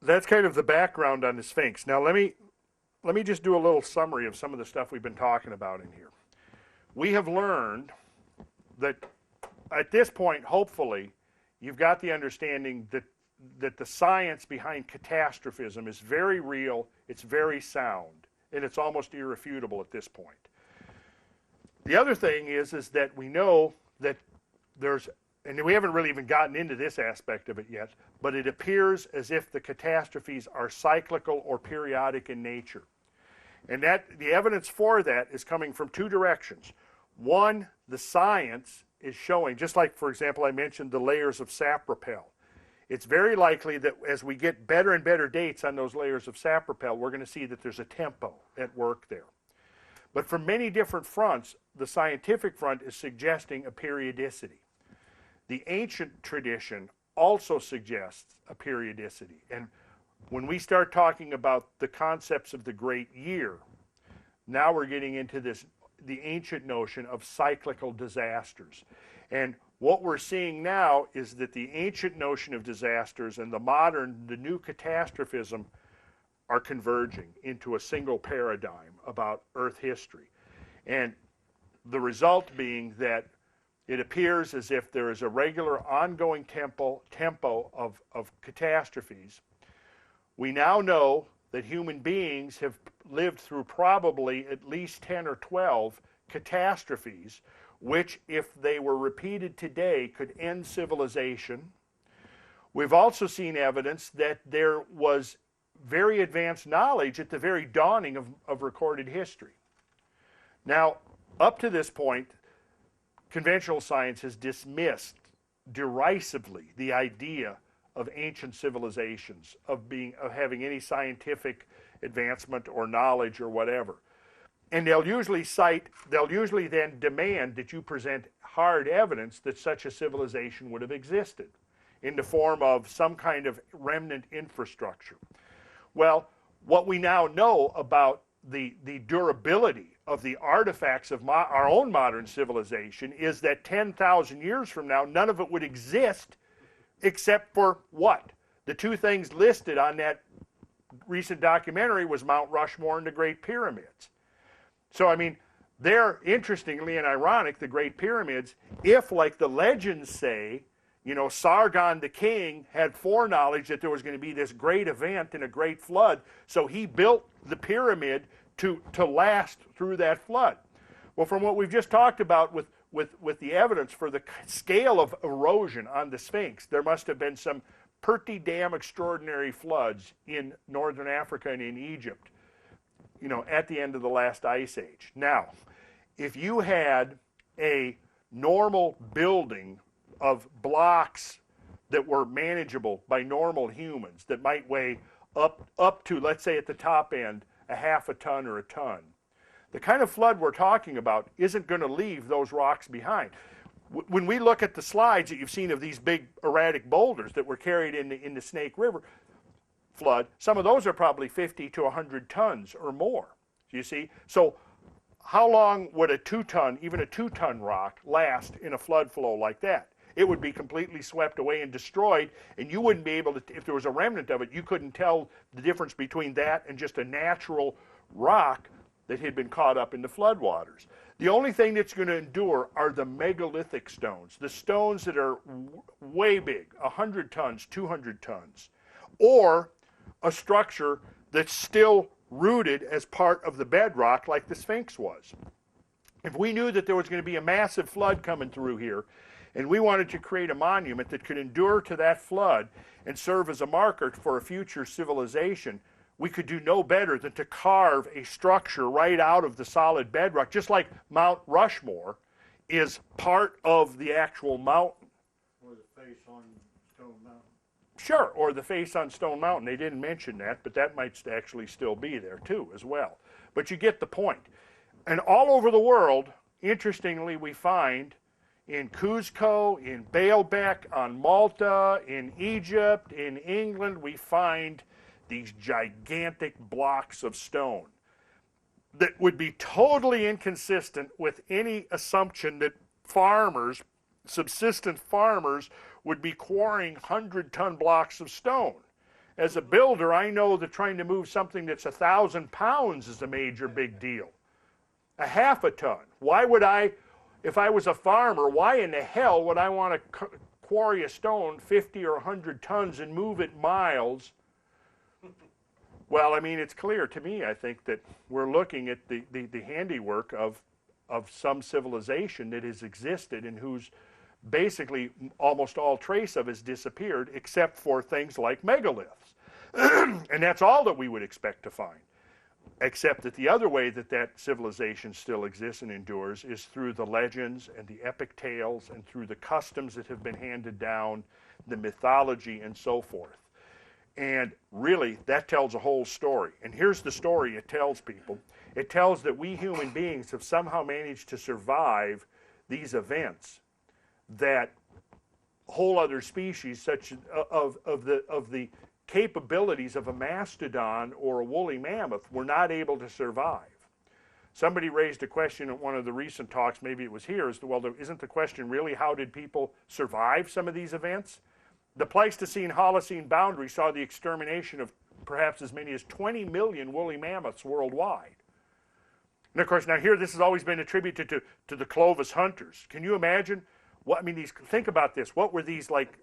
that's kind of the background on the Sphinx. Now let me just do a little summary of some of the stuff we've been talking about in here. We have learned that at this point, hopefully, you've got the understanding that the science behind catastrophism is very real, it's very sound, and it's almost irrefutable at this point. The other thing is that we know that there's, and we haven't really even gotten into this aspect of it yet, but it appears as if the catastrophes are cyclical or periodic in nature. And that the evidence for that is coming from two directions. One, the science is showing, just like, for example, I mentioned the layers of sapropel. It's very likely that as we get better and better dates on those layers of sapropel, we're going to see that there's a tempo at work there. But from many different fronts, the scientific front is suggesting a periodicity. The ancient tradition also suggests a periodicity. And when we start talking about the concepts of the great year, now we're getting into the ancient notion of cyclical disasters. And what we're seeing now is that the ancient notion of disasters and the new catastrophism are converging into a single paradigm about Earth history. And the result being that it appears as if there is a regular ongoing tempo of catastrophes. We now know that human beings have lived through probably at least 10 or 12 catastrophes, which, if they were repeated today, could end civilization. We've also seen evidence that there was very advanced knowledge at the very dawning of recorded history. Now, up to this point, conventional science has dismissed derisively the idea of ancient civilizations, of having any scientific advancement or knowledge or whatever. And they'll usually then demand that you present hard evidence that such a civilization would have existed in the form of some kind of remnant infrastructure. Well, what we now know about the durability of the artifacts of our own modern civilization is that 10,000 years from now, none of it would exist except for what? The two things listed on that recent documentary was Mount Rushmore and the Great Pyramids. So, I mean, they're, interestingly and ironic, the Great Pyramids, if, like the legends say, you know, Sargon the king had foreknowledge that there was going to be this great event and a great flood, so he built the pyramid to last through that flood. Well, from what we've just talked about with the evidence for the scale of erosion on the Sphinx, there must have been some pretty damn extraordinary floods in northern Africa and in Egypt, you know, at the end of the last ice age. Now, if you had a normal building of blocks that were manageable by normal humans that might weigh up to, let's say at the top end, a half a ton or a ton, the kind of flood we're talking about isn't going to leave those rocks behind. When we look at the slides that you've seen of these big erratic boulders that were carried in the Snake River flood, some of those are probably 50 to 100 tons or more, you see? So how long would a 2-ton, even a 2-ton rock last in a flood flow like that? It would be completely swept away and destroyed, and you wouldn't be able to, if there was a remnant of it, you couldn't tell the difference between that and just a natural rock that had been caught up in the floodwaters. The only thing that's going to endure are the megalithic stones, the stones that are way big, 100 tons, 200 tons, or a structure that's still rooted as part of the bedrock like the Sphinx was. If we knew that there was going to be a massive flood coming through here, and we wanted to create a monument that could endure to that flood and serve as a marker for a future civilization, we could do no better than to carve a structure right out of the solid bedrock, just like Mount Rushmore is part of the actual mountain. Or the face on Stone Mountain. Sure, or the face on Stone Mountain. They didn't mention that, but that might actually still be there too as well. But you get the point. And all over the world, interestingly, we find in Cuzco, in Baalbek, on Malta, in Egypt, in England, we find these gigantic blocks of stone that would be totally inconsistent with any assumption that farmers, subsistence farmers, would be quarrying 100-ton blocks of stone. As a builder, I know that trying to move something that's 1,000 pounds is a major big deal. A half a ton. Why would I, if I was a farmer, why in the hell would I want to quarry a stone 50 or 100 tons and move it miles? Well, I mean, it's clear to me, I think, that we're looking at the handiwork of some civilization that has existed and whose basically almost all trace of has disappeared, except for things like megaliths. And that's all that we would expect to find. Except that the other way that that civilization still exists and endures is through the legends and the epic tales and through the customs that have been handed down, the mythology and so forth. And really, that tells a whole story. And here's the story it tells people. It tells that we human beings have somehow managed to survive these events that whole other species such of the capabilities of a mastodon or a woolly mammoth were not able to survive. Somebody raised a question at one of the recent talks, maybe it was here, as to, well, isn't the question really how did people survive some of these events? The Pleistocene-Holocene boundary saw the extermination of perhaps as many as 20 million woolly mammoths worldwide. And of course, now here this has always been attributed to the Clovis hunters. Can you imagine? What, I mean, think about this. What were these like?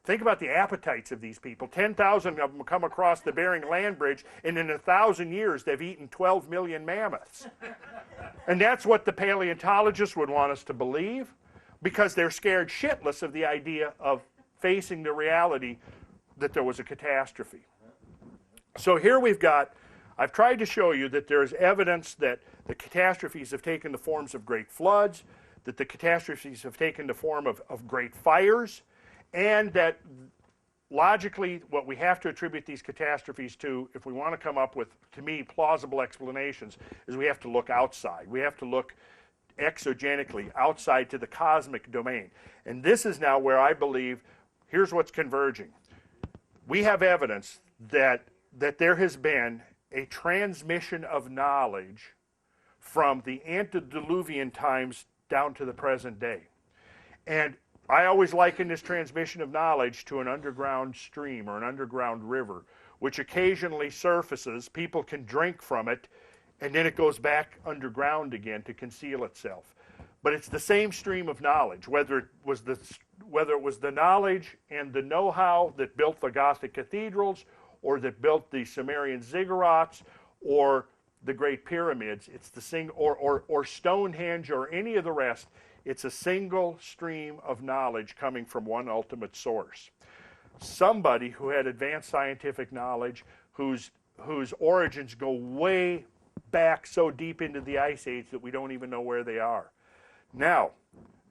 Think about the appetites of these people. 10,000 of them come across the Bering Land Bridge, and in 1,000 years, they've eaten 12 million mammoths. And that's what the paleontologists would want us to believe, because they're scared shitless of the idea of facing the reality that there was a catastrophe. So here we've got, I've tried to show you that there's evidence that the catastrophes have taken the forms of great floods, that the catastrophes have taken the form of great fires, and that logically what we have to attribute these catastrophes to, if we want to come up with, to me, plausible explanations, is we have to look outside. We have to look exogenically outside to the cosmic domain. And this is now where I believe, here's what's converging. We have evidence that there has been a transmission of knowledge from the antediluvian times down to the present day. And I always liken this transmission of knowledge to an underground stream or an underground river, which occasionally surfaces, people can drink from it, and then it goes back underground again to conceal itself. But it's the same stream of knowledge, whether it was the knowledge and the know-how that built the Gothic cathedrals, or that built the Sumerian ziggurats, or the Great Pyramids, it's the single, or Stonehenge, or any of the rest. It's a single stream of knowledge coming from one ultimate source. Somebody who had advanced scientific knowledge, whose origins go way back so deep into the Ice Age that we don't even know where they are. Now,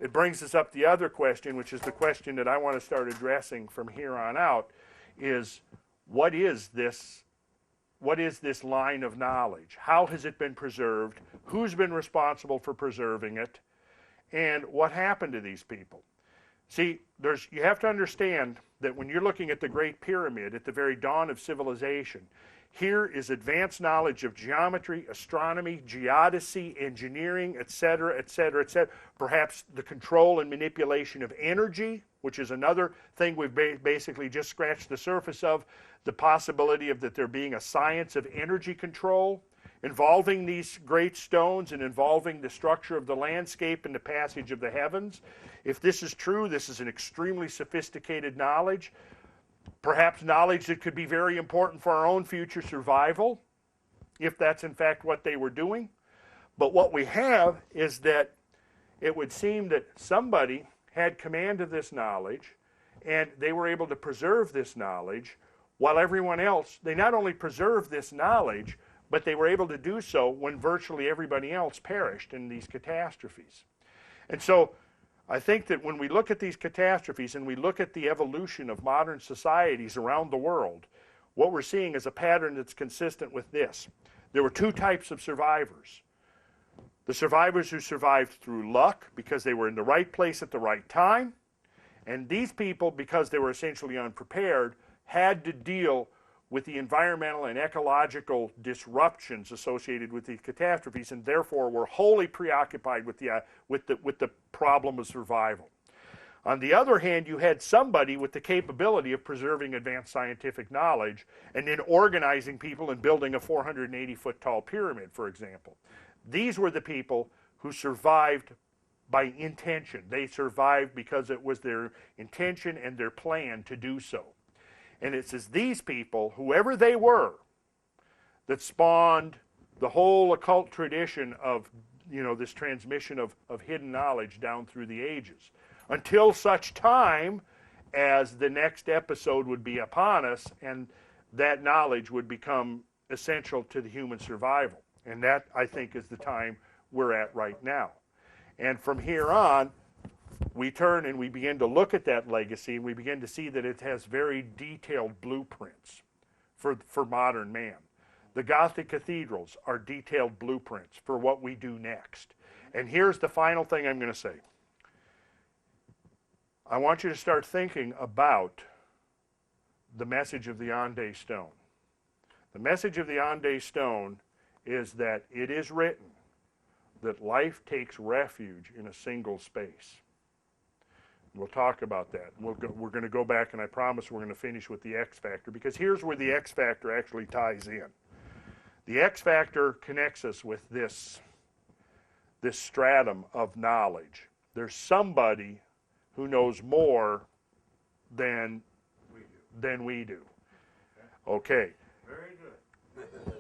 it brings us up the other question, which is the question that I want to start addressing from here on out, is what is this line of knowledge? How has it been preserved? Who's been responsible for preserving it? And what happened to these people? See, you have to understand that when you're looking at the Great Pyramid at the very dawn of civilization, here is advanced knowledge of geometry, astronomy, geodesy, engineering, etc., etc., etc. Perhaps the control and manipulation of energy, which is another thing we've basically just scratched the surface of, the possibility of that there being a science of energy control involving these great stones and involving the structure of the landscape and the passage of the heavens. If this is true, this is an extremely sophisticated knowledge. Perhaps knowledge that could be very important for our own future survival, if that's in fact what they were doing. But what we have is that it would seem that somebody had command of this knowledge, and they were able to preserve this knowledge, while everyone else, they not only preserved this knowledge, but they were able to do so when virtually everybody else perished in these catastrophes. And so I think that when we look at these catastrophes and we look at the evolution of modern societies around the world, what we're seeing is a pattern that's consistent with this. There were two types of survivors. The survivors who survived through luck because they were in the right place at the right time, and these people, because they were essentially unprepared, had to deal with the environmental and ecological disruptions associated with these catastrophes, and therefore were wholly preoccupied with the problem of survival. On the other hand, you had somebody with the capability of preserving advanced scientific knowledge and then organizing people and building a 480-foot tall pyramid, for example. These were the people who survived by intention. They survived because it was their intention and their plan to do so. And it says these people, whoever they were, that spawned the whole occult tradition of, this transmission of hidden knowledge down through the ages. Until such time as the next episode would be upon us and that knowledge would become essential to the human survival. And that, I think, is the time we're at right now. And from here on, we turn and we begin to look at that legacy, and we begin to see that it has very detailed blueprints for modern man. The Gothic cathedrals are detailed blueprints for what we do next. And here's the final thing I'm going to say. I want you to start thinking about the message of the Ande stone. The message of the Ande stone is that it is written that life takes refuge in a single space. We'll talk about that. We're going to go back, and I promise we're going to finish with the X factor, because here's where the X factor actually ties in. The X factor connects us with this stratum of knowledge. There's somebody who knows more than we do. Okay. Very good.